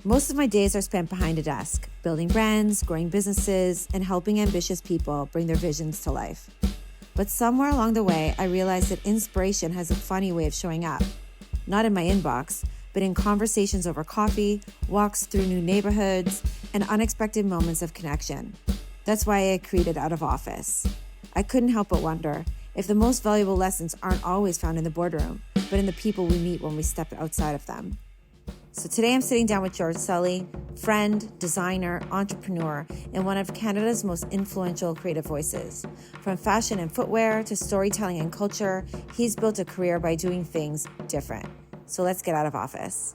Most of my days are spent behind a desk, building brands, growing businesses, and helping ambitious people bring their visions to life. But somewhere along the way, I realized that inspiration has a funny way of showing up. Not in my inbox, but in conversations over coffee, walks through new neighborhoods, and unexpected moments of connection. That's why I created Out of Office. I couldn't help but wonder if the most valuable lessons aren't always found in the boardroom, but in the people we meet when we step outside of them. So today I'm sitting down with George Sully, friend, designer, entrepreneur, and one of Canada's most influential creative voices. From fashion and footwear to storytelling and culture, he's built a career by doing things different. So let's get out of office.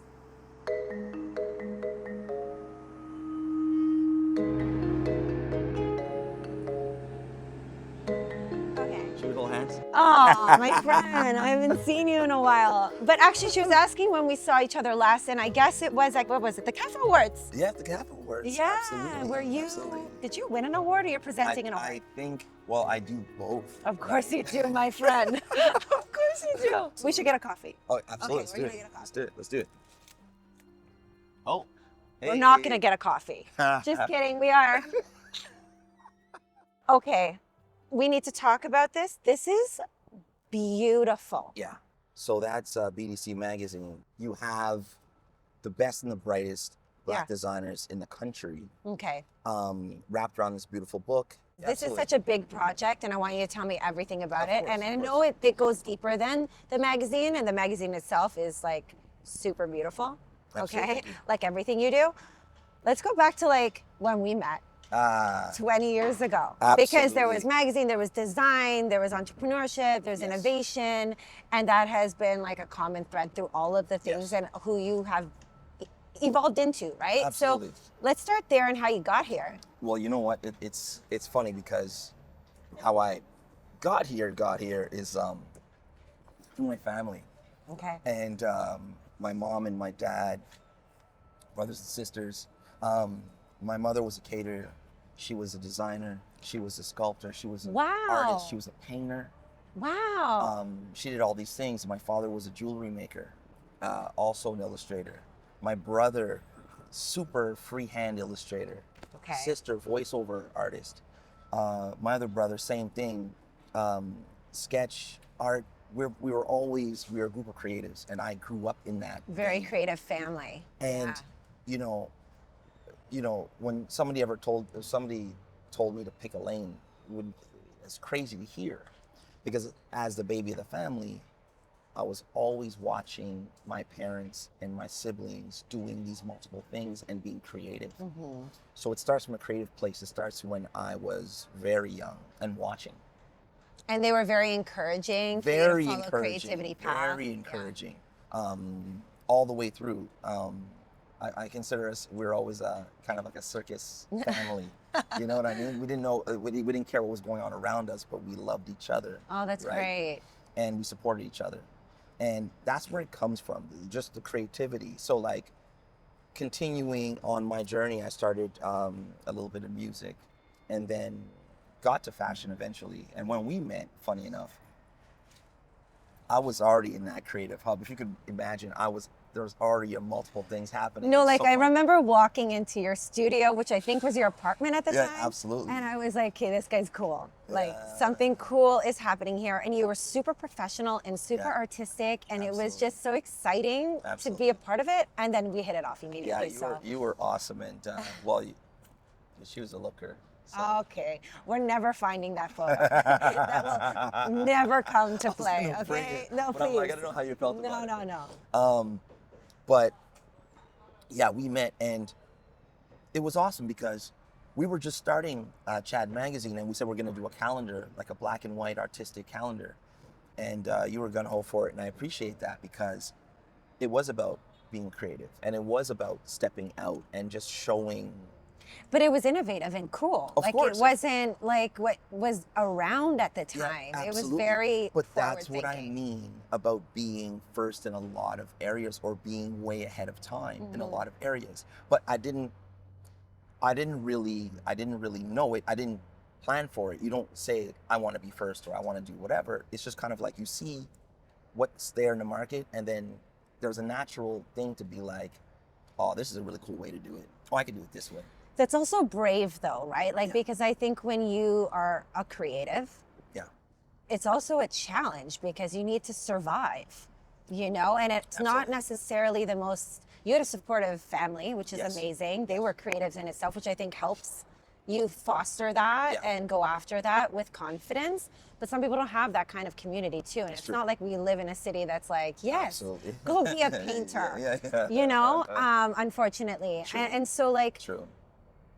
Should we hold hands? Oh, my friend, I haven't seen you in a while. But actually, she was asking when we saw each other last, and I guess it was like, what was it? The CAF Awards. Yeah, the CAF Awards. Yeah, Absolutely. were you? Absolutely. Did you win an award, or you're presenting an award? I think, well, I do both. Of course you do, my friend. Of course you do. We should get a coffee. Oh, absolutely. Okay, we're gonna get a Let's do it. Let's do it. Oh. We're not gonna get a coffee. Just kidding. We are. Okay, we need to talk about this. This is beautiful. Yeah. So that's BDC Magazine. You have the best and the brightest Black designers in the country Okay. wrapped around this beautiful book. This is such a big project, and I want you to tell me everything about it. Course, And I of know course. it goes deeper than the magazine, and the magazine itself is like super beautiful. Absolutely. Okay, like everything you do. Let's go back to like when we met 20 years ago, because there was Absolutely. magazine, there was design, there was entrepreneurship, there's Yes. innovation, and that has been like a common thread through all of the things Yes. and who you have evolved into, right? Absolutely. So let's start there and how you got here. Well, you know what? It's funny because how I got here is through my family. Okay. And my mom and my dad, brothers and sisters. My mother was a caterer. She was a designer. She was a sculptor. She was an artist. She was a painter. Wow. She did all these things. My father was a jewelry maker, also an illustrator. My brother, super freehand illustrator. Okay. Sister, voiceover artist. My other brother, same thing. Sketch, art. We were a group of creatives, and I grew up in that. Very vein. creative family. And you know, when somebody told me to pick a lane, it's crazy to hear, because as the baby of the family, I was always watching my parents and my siblings doing these multiple things and being creative. Mm-hmm. So it starts from a creative place. It starts when I was very young and watching. And they were very encouraging. for you to Very follow encouraging. Creativity path. Very encouraging. All the way through. I consider us, we're always kind of like a circus family. You know what I mean? We didn't know, we didn't care what was going on around us, but we loved each other. Oh, that's right? great. And we supported each other. And that's where it comes from, just the creativity. So like, continuing on my journey, I started a little bit of music and then got to fashion eventually. And when we met, funny enough, I was already in that creative hub. If you could imagine, there was already multiple things happening. No, like So I fun. remember walking into your studio, which I think was your apartment at the Yeah, time. absolutely. And I was like, okay, this guy's cool. Like Yeah. something cool is happening here. And you were super professional and super Yeah. artistic. And it was Absolutely. just so exciting to Absolutely. be a part of it. And then we hit it off Yeah, immediately. you were awesome. And she was a looker. So. Okay, we're never finding that photo. That will never come to play. gonna bring Okay, it, no, but please. I gotta know how you felt No, about it. no. But yeah, we met, and it was awesome because we were just starting Chad Magazine, and we said we're going to do a calendar, like a black and white artistic calendar. And you were gung-ho for it, and I appreciate that because it was about being creative, and it was about stepping out and just showing. But it was innovative and cool. Of like course. it wasn't like what was around at the Yeah, time. It was absolutely. very But that's what I forward-thinking. mean about being first in a lot of areas, or being way ahead of time in a Mhm. lot of areas. But I didn't really know it. I didn't plan for it. You don't say I want to be first or I want to do whatever. It's just kind of like you see what's there in the market, and then there's a natural thing to be like, oh, this is a really cool way to do it. Oh, I can do it this way. That's also brave though, right? Like, Yeah. because I think when you are a creative, Yeah. it's also a challenge because you need to survive, you know, and it's not Absolutely. necessarily the most, you had a supportive family, which is Yes. amazing. They were creatives in itself, which I think helps you foster that Yeah. and go after that with confidence. But some people don't have that kind of community too. And it's true. not like we live in a city that's like, yes, Absolutely. go be a painter, Yeah. you know, unfortunately. True. And so like, True.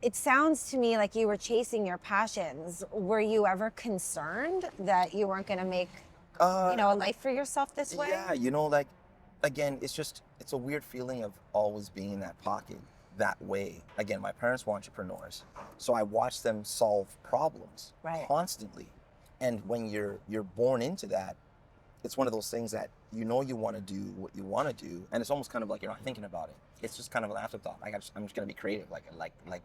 it sounds to me like you were chasing your passions. Were you ever concerned that you weren't going to make, you know, a life for yourself this way? Yeah, you know, like, again, it's a weird feeling of always being in that pocket that way. Again, my parents were entrepreneurs, so I watched them solve problems Right. constantly. And when you're born into that, it's one of those things that you know you want to do what you want to do, and it's almost kind of like you're not thinking about it. It's just kind of an afterthought. I'm just gonna be creative, like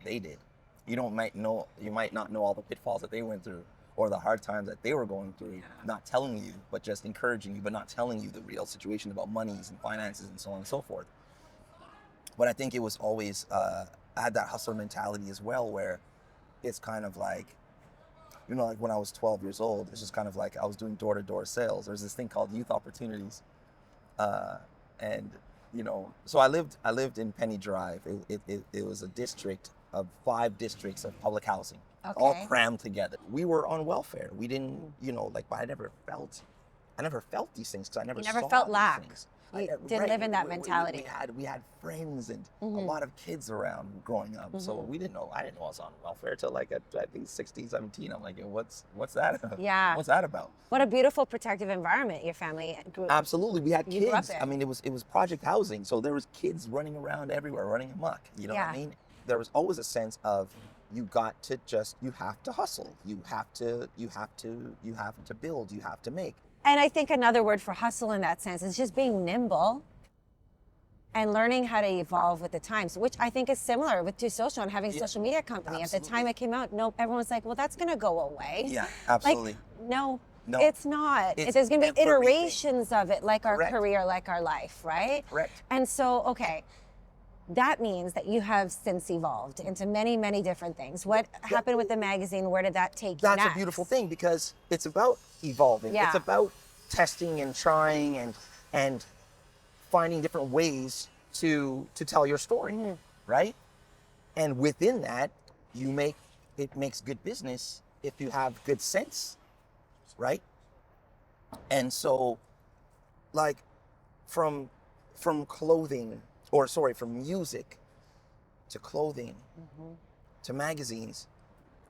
they did. You might not know all the pitfalls that they went through or the hard times that they were going through. Not telling you, but just encouraging you, but not telling you the real situation about monies and finances and so on and so forth. But I think it was always I had that hustler mentality as well, where it's kind of like, you know, like when I was 12 years old, it's just kind of like I was doing door-to-door sales. There's this thing called youth opportunities, and you know, so I lived in Penny Drive. It was a district of 5 districts of public housing, all Okay. crammed together. We were on welfare. We didn't, you know, like, but I never felt these things because I never You never saw felt these lack. things. You didn't live in that mentality. We had friends and a lot of kids around growing up. So I didn't know I was on welfare till like I think 16, 17. I'm like, what's that? Yeah. What's that about? What a beautiful protective environment your family grew. Absolutely. We had You grew up kids. there. I mean, it was project housing. So there was kids running around everywhere, running amok. You know what I Yeah. mean? There was always a sense of you have to hustle. You have to build, you have to make. And I think another word for hustle in that sense is just being nimble and learning how to evolve with the times, which I think is similar with Too Social and having a social media company. At the time it came out, everyone was like, well, that's going to go away. Yeah, absolutely. Like, no, No, it's not. it's There's going to be everything. iterations of it, like our Correct. career, like our life, right? Correct. And so, okay, that means that you have since evolved into many, many different things. What happened with the magazine? Where did that take you That's next? a beautiful thing because it's about evolving. Yeah. It's about testing and trying and finding different ways to tell your story, right? And within that, it makes good business if you have good sense, right? And so, like, from music to clothing to magazines,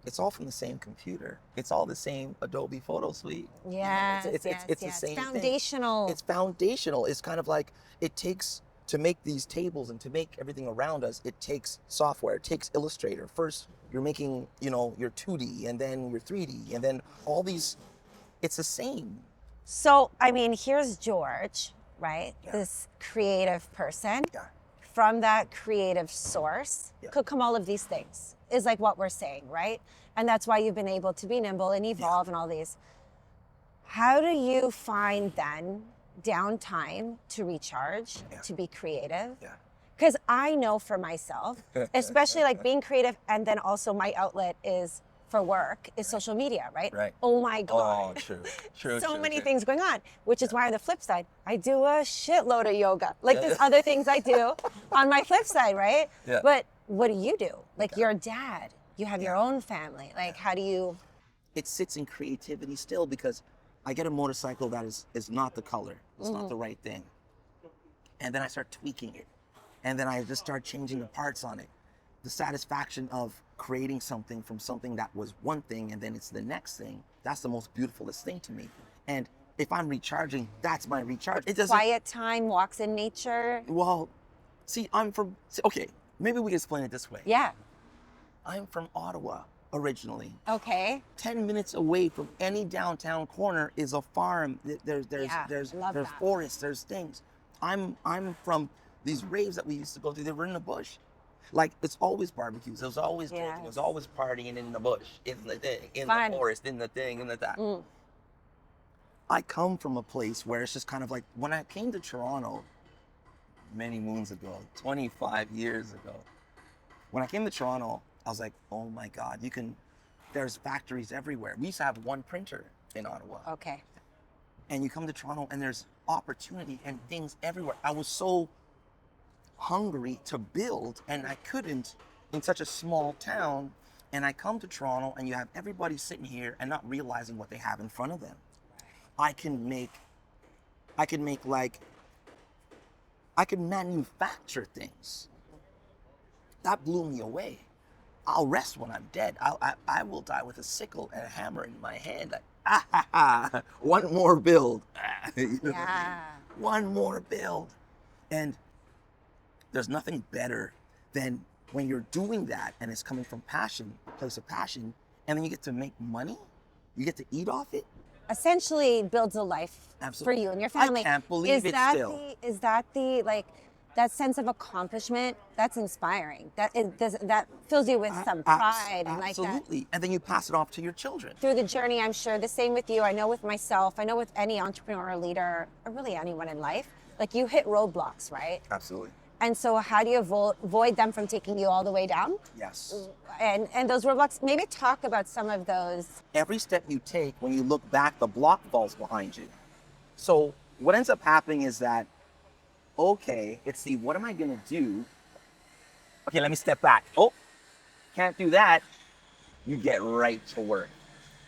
it's all from the same computer. It's all the same Adobe Photo Suite. Yes, it's the yes. same thing. Foundational. It's foundational. It's kind of like it takes to make these tables and to make everything around us. It takes software. It takes Illustrator. First, you're making, you know, your 2D and then your 3D and then all these. It's the same. So, I mean, here's George, right? Yeah. This creative person. Yeah. From that creative source Yeah. could come all of these things, is like what we're saying, right? And that's why you've been able to be nimble and evolve and all these. How do you find then downtime to recharge, to be creative? Yeah. Because I know for myself, especially like being creative, and then also my outlet is for work is social media, right? Right. Oh my God. Oh, true. So many things going on, which is why on the flip side, I do a shitload of yoga. Like there's other things I do on my flip side, right? Yeah. But what do you do? Like you're a dad, you have your own family. Like how do you? It sits in creativity still because I get a motorcycle that is not the color. It's not the right thing. And then I start tweaking it. And then I just start changing the parts on it. The satisfaction of creating something from something that was one thing and then it's the next thing, that's the most beautifulest thing to me. And if I'm recharging, that's my recharge. It doesn't. Quiet time, walks in nature. Well, see, okay, maybe we can explain it this way. Yeah. I'm from Ottawa originally. Okay. 10 minutes away from any downtown corner is a farm. There's love that. forests, there's things. I'm from these raves that we used to go to. They were in the bush. Like, it's always barbecues. There's always drinking. Yes. There's always partying in the bush, in the thing, in Fun. the forest, in the thing, in the that. I come from a place where it's just kind of like, when I came to Toronto, many moons ago, 25 years ago. When I came to Toronto, I was like, oh my God, there's factories everywhere. We used to have one printer in Ottawa. Okay. And you come to Toronto and there's opportunity and things everywhere. I was so hungry to build and I couldn't in such a small town. And I come to Toronto and you have everybody sitting here and not realizing what they have in front of them. I can manufacture things. That blew me away. I'll rest when I'm dead. I will die with a sickle and a hammer in my hand. Like, one more build. Yeah. One more build. And there's nothing better than when you're doing that and it's coming from passion, a place of passion, and then you get to make money, you get to eat off it. Essentially builds a life Absolutely. for you and your family. I can't believe it still. Is that the like that sense of accomplishment? That's inspiring. That fills you with some pride and like that. Absolutely. And then you pass it off to your children. Through the journey, I'm sure the same with you. I know with myself, I know with any entrepreneur or leader, or really anyone in life, like you hit roadblocks, right? Absolutely. And so how do you avoid them from taking you all the way down? Yes. And those roadblocks, maybe talk about some of those. Every step you take, when you look back, the block falls behind you. So what ends up happening is that, okay, what am I gonna do? Okay, let me step back. Oh, can't do that. You get right to work.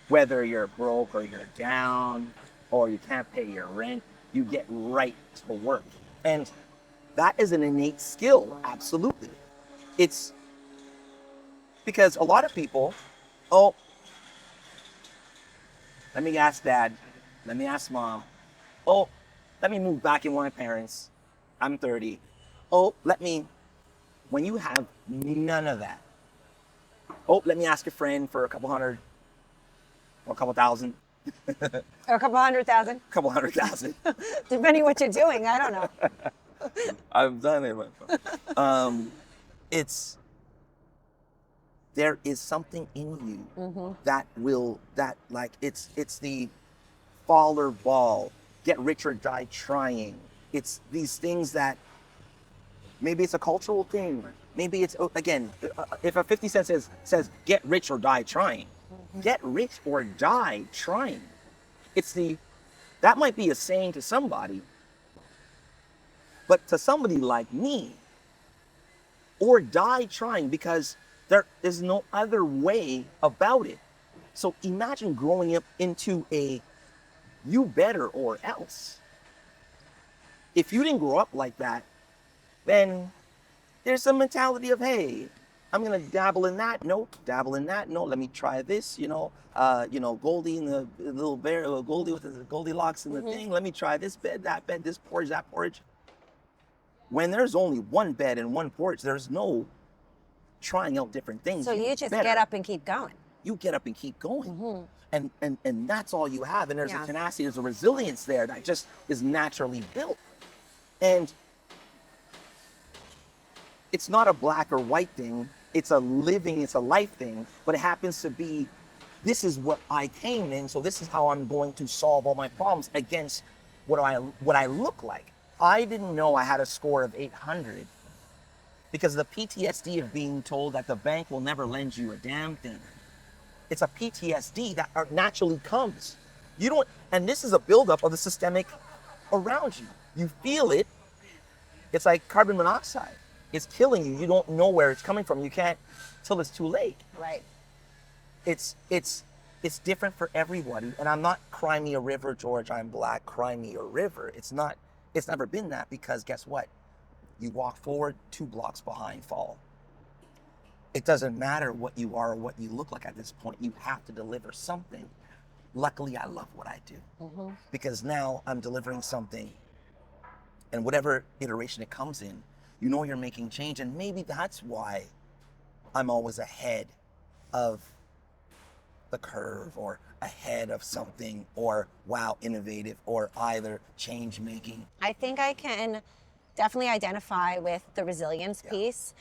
Whether you're broke or you're down or you can't pay your rent, you get right to work. And that is an innate skill, absolutely. It's because a lot of people, let me ask dad, let me ask mom, let me move back in with my parents, I'm 30. When you have none of that, let me ask a friend for a couple hundred, or a couple thousand. Or a couple $100,000. Couple $100,000. Depending what you're doing, I don't know. I've done it. There is something in you it's the fall or ball, get rich or die trying. It's these things that maybe it's a cultural thing. Maybe it's, again, if a 50 Cent says get rich or die trying, get rich or die trying. That might be a saying to somebody, but to somebody like me, or die trying, because there is no other way about it. So imagine growing up into a you better or else. If you didn't grow up like that, then there's a mentality of, hey, I'm gonna dabble in that. No, dabble in that. No, let me try this. Goldie and the little bear, Goldie with the Goldilocks and the thing. Let me try this bed, this porridge, that porridge. When there's only one bed and one porch, there's no trying out different things. So you just get up and keep going. You get up and keep going. And that's all you have. And there's a tenacity, there's a resilience there that just is naturally built. And it's not a black or white thing. It's a life thing. But it happens to be, this is what I came in, so this is how I'm going to solve all my problems against what I look like. I didn't know I had a score of 800 because of the PTSD of being told that the bank will never lend you a damn thing. It's a PTSD that naturally comes. And this is a buildup of the systemic around you. You feel it. It's like carbon monoxide. It's killing you. You don't know where it's coming from. You can't till it's too late. Right. It's different for everybody. And I'm not cry me a river, George, I'm black, cry me a river. It's never been that, because guess what? You walk forward, 2 blocks behind fall. It doesn't matter what you are or what you look like at this point. You have to deliver something. Luckily, I love what I do because now I'm delivering something, and whatever iteration it comes in, you're making change. And maybe that's why I'm always ahead of the curve, or ahead of something, or wow, innovative, or either change making. I think I can definitely identify with the resilience piece,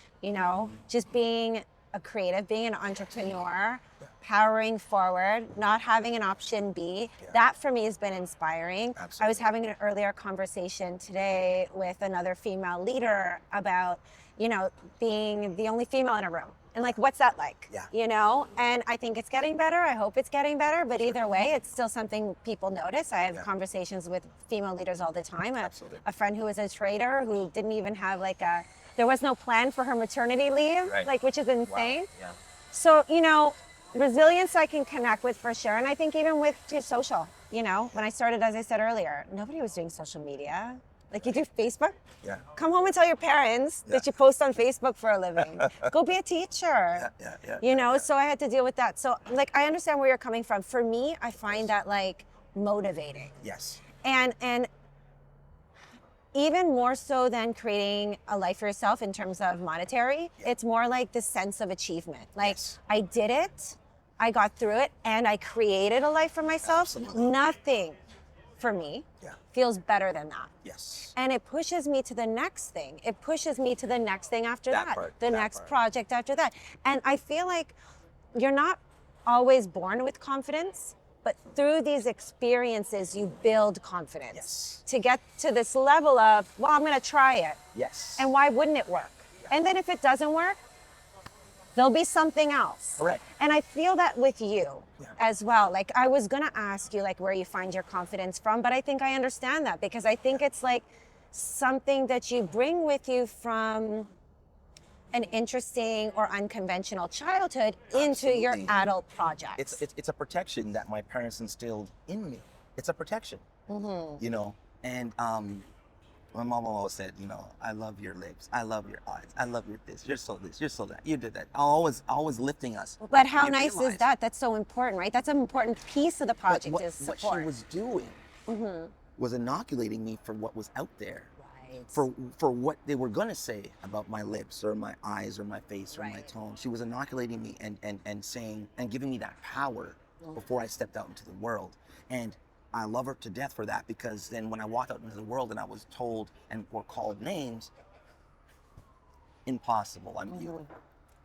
just being a creative, being an entrepreneur, powering forward, not having an option B. Yeah. That for me has been inspiring. Absolutely. I was having an earlier conversation today with another female leader about, you know, being the only female in a room. And like, what's that like? Yeah. You know, and I think it's getting better. I hope it's getting better. But either way, it's still something people notice. I have conversations with female leaders all the time. Absolutely. A friend who was a trader who didn't even have there was no plan for her maternity leave, Right. which is insane. Wow. Yeah. So, you know, resilience I can connect with for sure. And I think even with just social, you know, when I started, as I said earlier, nobody was doing social media. Like you do Facebook? Yeah. Come home and tell your parents that you post on Facebook for a living. Go be a teacher. You know, so I had to deal with that. So like, I understand where you're coming from. For me, I find that like motivating. Yes. And even more so than creating a life for yourself in terms of monetary, it's more like the sense of achievement. Like I did it, I got through it, and I created a life for myself. Absolutely. Nothing for me feels better than that. Yes. And it pushes me to the next thing. It pushes me to the next thing after that. The next project after that. And I feel like you're not always born with confidence, but through these experiences, you build confidence to get to this level of, well, I'm going to try it. Yes. And why wouldn't it work? And then if it doesn't work, there'll be something else. Correct. And I feel that with you as well. Like I was going to ask you like where you find your confidence from, but I think I understand that because I think it's like something that you bring with you from an interesting or unconventional childhood into your adult projects. It's a protection that my parents instilled in me. It's a protection, you know. And my mom always said, you know, I love your lips, I love your eyes, I love your this, you're so this, you're so that, you did that. Always lifting us. But how nice is that? That's so important, right? That's an important piece of the project What is support. she was doing was inoculating me for what was out there. For what they were going to say about my lips or my eyes or my face or my tone. She was inoculating me and saying and giving me that power before I stepped out into the world. And I love her to death for that, because then when I walked out into the world and I was told and were called names, impossible, I'm you.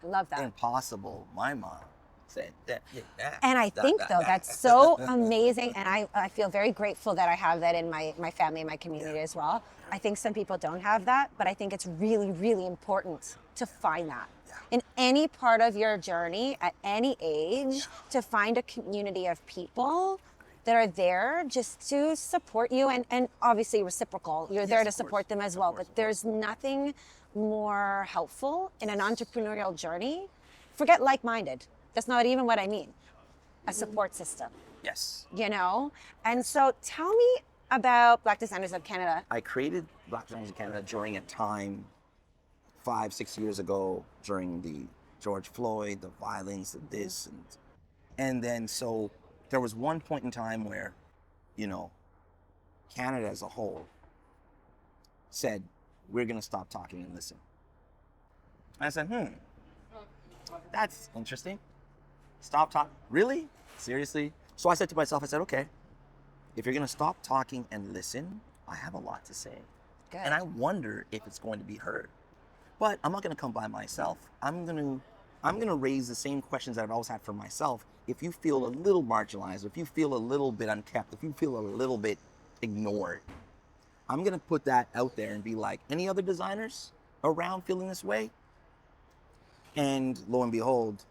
I love that. Impossible, my mom said that. And I think that's so amazing. And I feel very grateful that I have that in my family and my community as well. I think some people don't have that, but I think it's really, really important to find that. In any part of your journey, at any age, to find a community of people that are there just to support you and obviously reciprocal. You're there to support them as well. But there's nothing more helpful in an entrepreneurial journey. Forget like-minded. That's not even what I mean. A support system. Yes. You know? And so tell me about Black Designers of Canada. I created Black Designers of Canada during a time 5-6 years ago, during the George Floyd, the violence, the this, and then so there was one point in time where, you know, Canada as a whole said, we're going to stop talking and listen. And I said, that's interesting. Stop talking. Really? Seriously? So I said to myself, I said, okay, if you're going to stop talking and listen, I have a lot to say. Good. And I wonder if it's going to be heard. But I'm not going to come by myself. I'm going to raise the same questions that I've always had for myself. If you feel a little marginalized, if you feel a little bit unkept, if you feel a little bit ignored, I'm going to put that out there and be like, any other designers around feeling this way? And lo and behold,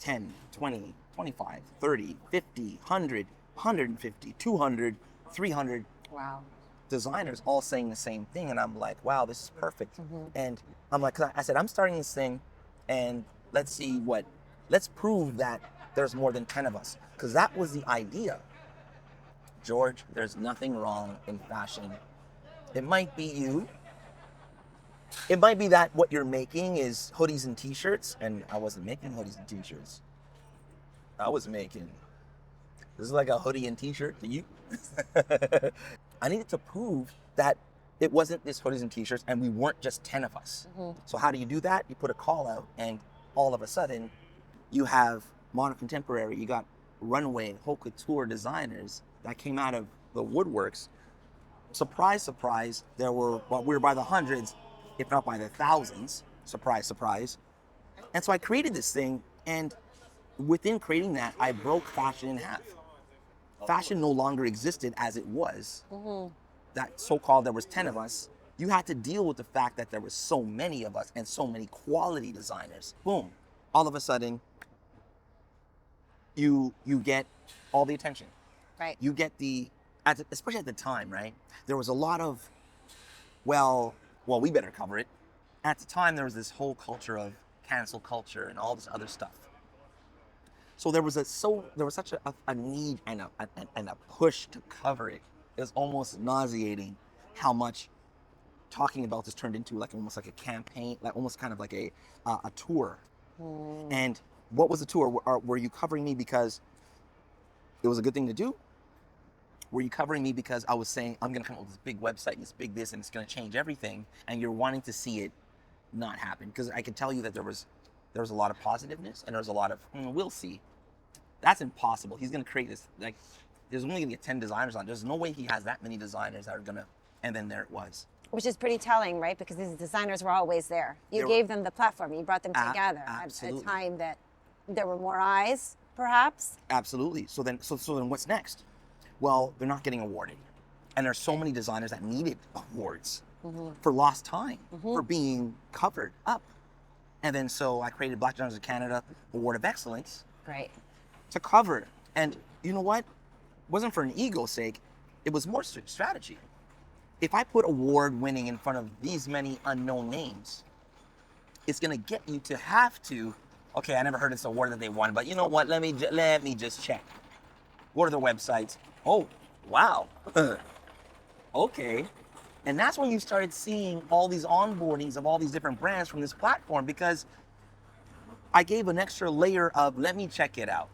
10, 20, 25, 30, 50, 100, 150, 200, 300 Wow. designers all saying the same thing. And I'm like, wow, this is perfect. And I'm like, I said, I'm starting this thing and let's prove that there's more than 10 of us. Because that was the idea. George, there's nothing wrong in fashion. It might be you. It might be that what you're making is hoodies and t-shirts, and I wasn't making hoodies and t-shirts. This is like a hoodie and t-shirt to you. I needed to prove that it wasn't this hoodies and t-shirts and we weren't just 10 of us. So how do you do that? You put a call out and all of a sudden you have modern contemporary, you got runway, haute couture designers that came out of the woodworks. Surprise, surprise, we were by the hundreds, if not by the thousands. Surprise, surprise. And so I created this thing, and within creating that, I broke fashion in half. Fashion no longer existed as it was. That so-called there was 10 of us. You had to deal with the fact that there was so many of us and so many quality designers. Boom. All of a sudden, you get all the attention. Right. You get especially at the time, right? There was a lot of, well, we better cover it. At the time, there was this whole culture of cancel culture and all this other stuff. So there was such a need and a push to cover it. It was almost nauseating how much talking about this turned into almost like a campaign, like almost kind of like a tour. And what was the tour? Were you covering me because it was a good thing to do? Were you covering me because I was saying, I'm going to come up with this big website, and this big this, and it's going to change everything, and you're wanting to see it not happen? Because I can tell you that there was a lot of positiveness, and there was a lot of, we'll see. That's impossible. He's going to create this, there's only going to get 10 designers on. There's no way he has that many designers that are going to, and then there it was. Which is pretty telling, right? Because these designers were always there. You gave them the platform. You brought them together at a time that there were more eyes, perhaps. Absolutely. So then what's next? Well, they're not getting awarded. And there's so many designers that needed awards for lost time, for being covered up. And then so I created Black Designers of Canada Award of Excellence. Right. To cover. And you know what? It wasn't for an ego's sake. It was more strategy. If I put award winning in front of these many unknown names, it's going to get you to have to, okay, I never heard this award that they won, but you know what? Let me just check. What are their websites? Oh, wow. Okay. And that's when you started seeing all these onboardings of all these different brands from this platform, because I gave an extra layer of, let me check it out.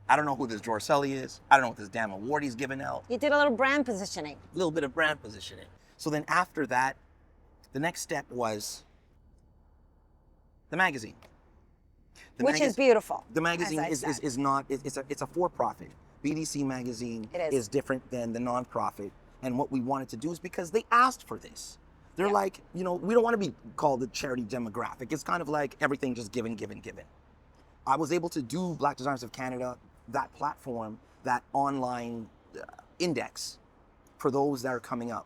I don't know who this George Sully is. I don't know what this damn award he's giving out. You did a little brand positioning. A little bit of brand positioning. So then after that, the next step was the magazine. Which is beautiful. The magazine is not, it's a for-profit. BDC magazine is different than the non-profit. And what we wanted to do is because they asked for this. They're like, we don't want to be called the charity demographic. It's kind of like everything just given. I was able to do Black Designers of Canada, that platform, that online index for those that are coming up.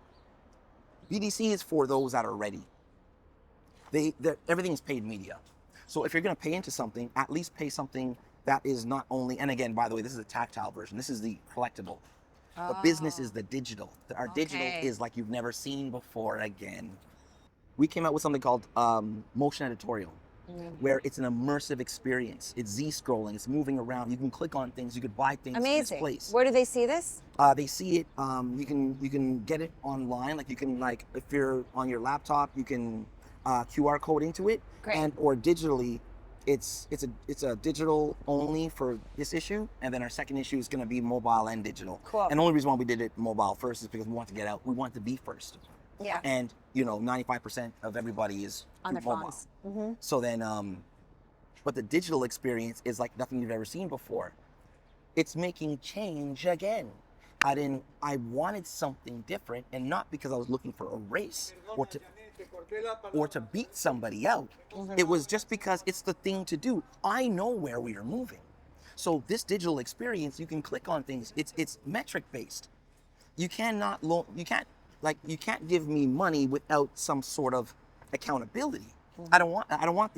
BDC is for those that are ready. Everything is paid media. So if you're going to pay into something, at least pay something that is not only, and again, by the way, this is a tactile version. This is the collectible. The business is the digital. Our digital is like you've never seen before again. We came out with something called motion editorial, where it's an immersive experience. It's Z-scrolling, it's moving around. You can click on things, you could buy things. Amazing. In this place. Where do they see this? They see it, you can get it online. Like you can, if you're on your laptop, you can QR code into it. Great. Or digitally, it's a digital only for this issue, and then our second issue is going to be mobile and digital. Cool. And the only reason why we did it mobile first is because we want to get out. We want to be first. Yeah. And 95% of everybody is on their mobile. phones. So then, but the digital experience is like nothing you've ever seen before. It's making change again. I wanted something different, and not because I was looking for a race or to beat somebody out. It was just because it's the thing to do. I know where we are moving. So this digital experience, you can click on things. It's metric based. You can't give me money without some sort of accountability. I don't want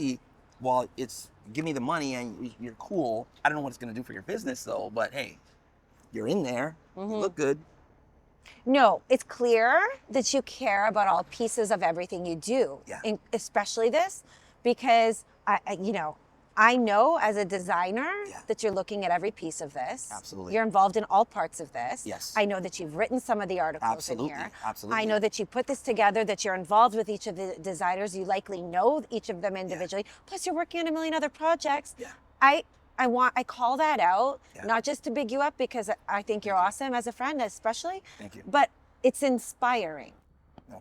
it's give me the money and you're cool. I don't know what it's going to do for your business though, but hey, you're in there. You look good. No, it's clear that you care about all pieces of everything you do, especially this, because I know as a designer that you're looking at every piece of this. Absolutely. You're involved in all parts of this. Yes. I know that you've written some of the articles in here. Absolutely. I know that you put this together, that you're involved with each of the designers. You likely know each of them individually. Plus, you're working on a million other projects. Yeah. I call that out, not just to big you up, because I think you're awesome as a friend, especially. Thank you. But it's inspiring.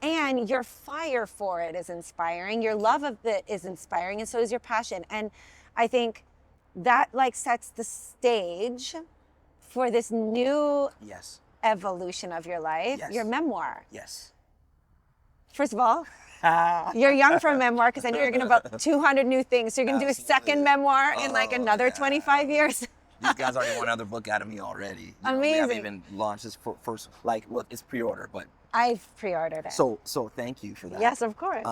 And your fire for it is inspiring. Your love of it is inspiring, and so is your passion. And I think that sets the stage for this new evolution of your life, your memoir. Yes. First of all, You're young for a memoir because I know you're going to about 200 new things. So you're going to do a second memoir in like another 25 years. These guys already want another book out of me already. You know, Amazing. we haven't even launched this first, like, look, it's pre-order, but. I've pre-ordered it. So thank you for that. Yes, of course.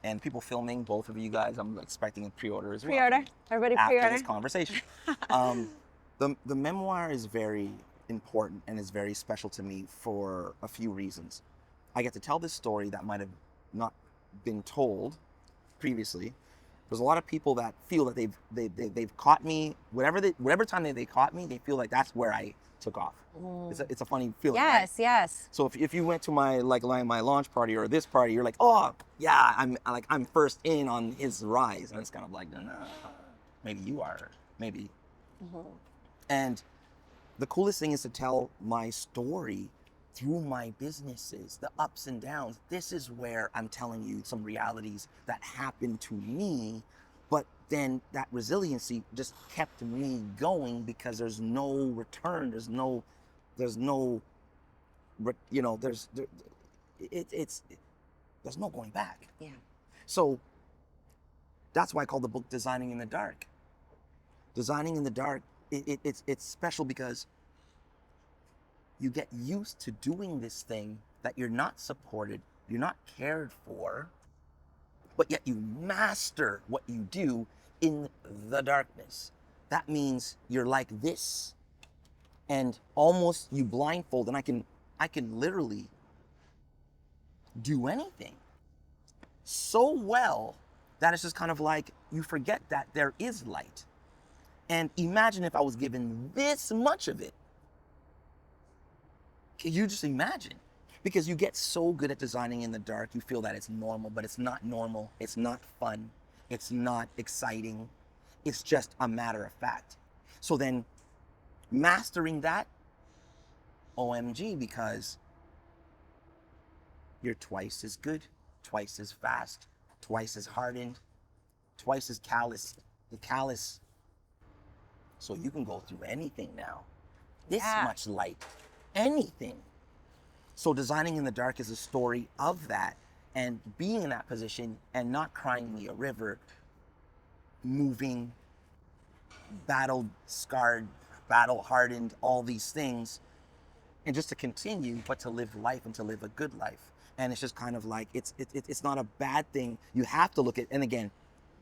And people filming, both of you guys, I'm expecting a pre-order as well. Pre-order. Everybody After pre-order. this conversation. The memoir is very important and is very special to me for a few reasons. I get to tell this story that might have not been told previously. There's a lot of people that feel that they've caught me, whatever time they caught me, they feel like that's where I took off. It's a funny feeling. Yes, right? yes. So if you went to my launch party or this party, you're like, oh yeah, I'm first in on his rise, and it's kind of like, no, maybe you are, maybe. And the coolest thing is to tell my story through my businesses, the ups and downs. This is where I'm telling you some realities that happened to me, but then that resiliency just kept me going because there's no return. There's no, you know, there's no going back. Yeah. So that's why I call the book Designing in the Dark. Designing in the Dark, it's special because you get used to doing this thing that you're not supported, you're not cared for, but yet you master what you do in the darkness. That means you're like this, and almost you blindfold, and I can literally do anything so well that it's just kind of like you forget that there is light. And imagine if I was given this much of it. Can you just imagine? Because you get so good at designing in the dark, you feel that it's normal, but it's not normal. It's not fun. It's not exciting. It's just a matter of fact. So then mastering that, OMG, because you're twice as good, twice as fast, twice as hardened, twice as callous. The callous. So you can go through anything now. This much light. Anything. So Designing in the Dark is a story of that, and being in that position and not crying me a river, moving, battle scarred, battle hardened, all these things, and just to continue, but to live life and to live a good life. And it's just kind of like, it's not a bad thing. You have to look at, and again,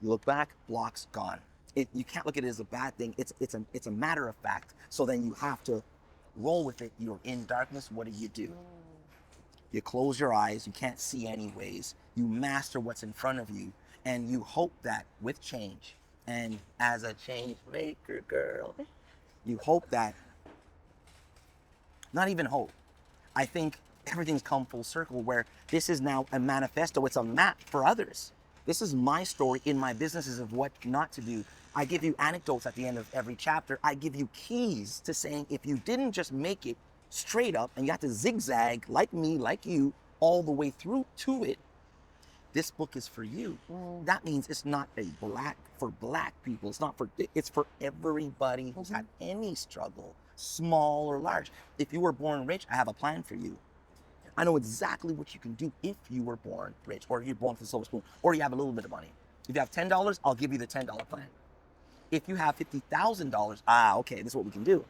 you look back, block's gone. You can't look at it as a bad thing. It's a matter of fact. So then you have to roll with it. You're in darkness. What do? You close your eyes. You can't see anyways. You master what's in front of you, and you hope that with change, and as a change maker, girl, you hope that, not even hope, I think everything's come full circle where this is now a manifesto. It's a map for others. This is my story in my businesses of what not to do. I give you anecdotes at the end of every chapter. I give you keys to saying if you didn't just make it straight up and you have to zigzag like me, like you, all the way through to it, this book is for you. That means it's not for black people. It's for everybody who's had any struggle, small or large. If you were born rich, I have a plan for you. I know exactly what you can do if you were born rich, or you're born with a silver spoon, or you have a little bit of money. If you have $10, I'll give you the $10 plan. If you have $50,000, okay, this is what we can do.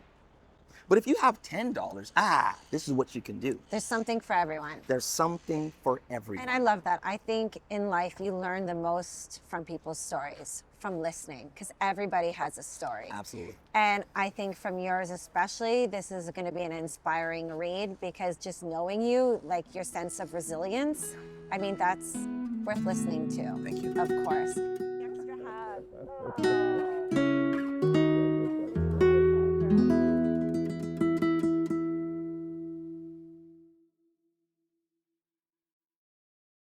But if you have $10, this is what you can do. There's something for everyone. There's something for everyone. And I love that. I think in life you learn the most from people's stories, from listening, because everybody has a story. Absolutely. And I think from yours especially, this is going to be an inspiring read, because just knowing you, like your sense of resilience, I mean, that's worth listening to. Thank you. Of course.